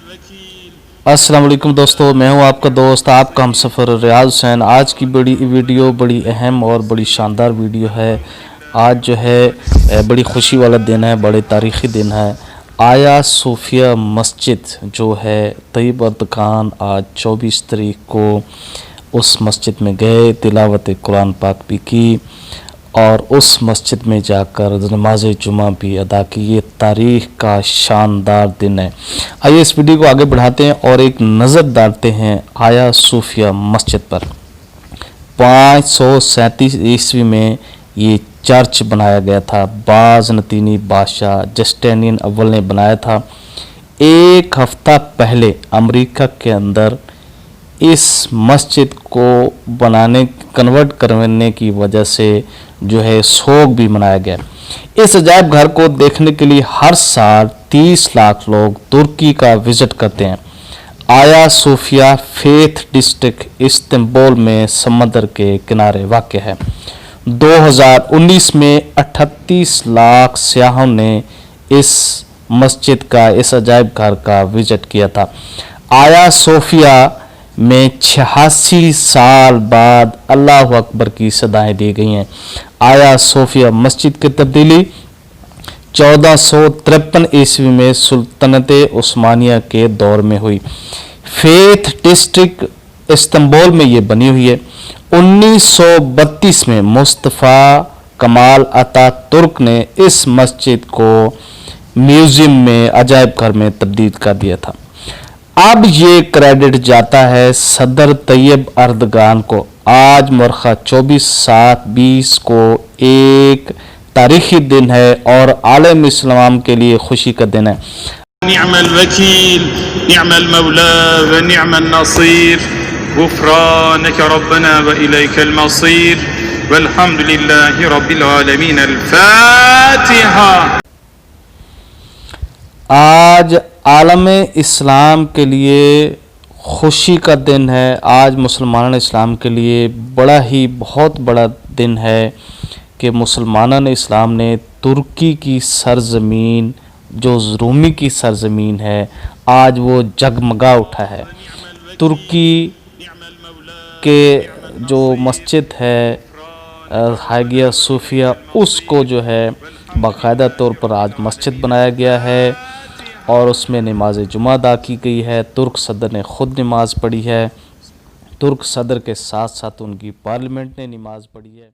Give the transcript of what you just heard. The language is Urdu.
السلام علیکم دوستو، میں ہوں آپ کا دوست، آپ کا ہم سفر ریاض حسین۔ آج کی ویڈیو بڑی اہم اور بڑی شاندار ویڈیو ہے۔ آج جو ہے بڑی خوشی والا دن ہے، بڑے تاریخی دن ہے۔ آیا صوفیہ مسجد جو ہے طیب اردگان آج 24 تاریخ کو اس مسجد میں گئے، تلاوت قرآن پاک بھی کی اور اس مسجد میں جا کر نماز جمعہ بھی ادا کی۔ یہ تاریخ کا شاندار دن ہے۔ آئیے اس ویڈیو کو آگے بڑھاتے ہیں اور ایک نظر ڈالتے ہیں آیا صوفیہ مسجد پر۔ 537 عیسوی میں یہ چرچ بنایا گیا تھا۔ بازنطینی بادشاہ جسٹینین اول نے بنایا تھا۔ ایک ہفتہ پہلے امریکہ کے اندر اس مسجد کو کنورٹ کرنے کی وجہ سے جو ہے سوگ بھی منایا گیا۔ اس عجائب گھر کو دیکھنے کے لیے ہر سال 30 لاکھ لوگ ترکی کا وزٹ کرتے ہیں۔ آیا صوفیہ فیتھ ڈسٹرکٹ استنبول میں سمندر کے کنارے واقع ہے۔ 2019 میں 38 لاکھ سیاحوں نے اس مسجد کا، اس عجائب گھر کا وزٹ کیا تھا۔ آیا صوفیہ میں 86 سال بعد اللہ اکبر کی صدائیں دی گئی ہیں۔ آیا صوفیہ مسجد کی تبدیلی 1453 عیسوی میں سلطنت عثمانیہ کے دور میں ہوئی۔ فیتھ ڈسٹرکٹ استنبول میں یہ بنی ہوئی ہے۔ 1932 میں مصطفیٰ کمال اتا ترک نے اس مسجد کو میوزیم میں، عجائب گھر میں تبدیل کر دیا تھا۔ اب یہ کریڈٹ جاتا ہے صدر طیب اردگان کو۔ آج مورخہ 24/7/20 کو ایک تاریخی دن ہے اور عالم اسلام کے لیے خوشی کا دن ہے۔ نعم الوکیل، نعم المولا و نعم النصیر، غفرانک ربنا و الیک المصیر، والحمد للہ رب العالمین۔ الفاتحہ۔ آج عالم اسلام کے لیے خوشی کا دن ہے۔ آج مسلمان اسلام کے لیے بہت بڑا دن ہے کہ مسلمان اسلام نے ترکی کی سرزمین، جو رومی کی سرزمین ہے، آج وہ جگمگا اٹھا ہے۔ ترکی کے جو مسجد ہے ہاگیا صوفیہ، اس کو جو ہے باقاعدہ طور پر آج مسجد بنایا گیا ہے اور اس میں نماز جمعہ ادا کی گئی ہے۔ ترک صدر نے خود نماز پڑھی ہے۔ ترک صدر کے ساتھ ساتھ ان کی پارلیمنٹ نے نماز پڑھی ہے۔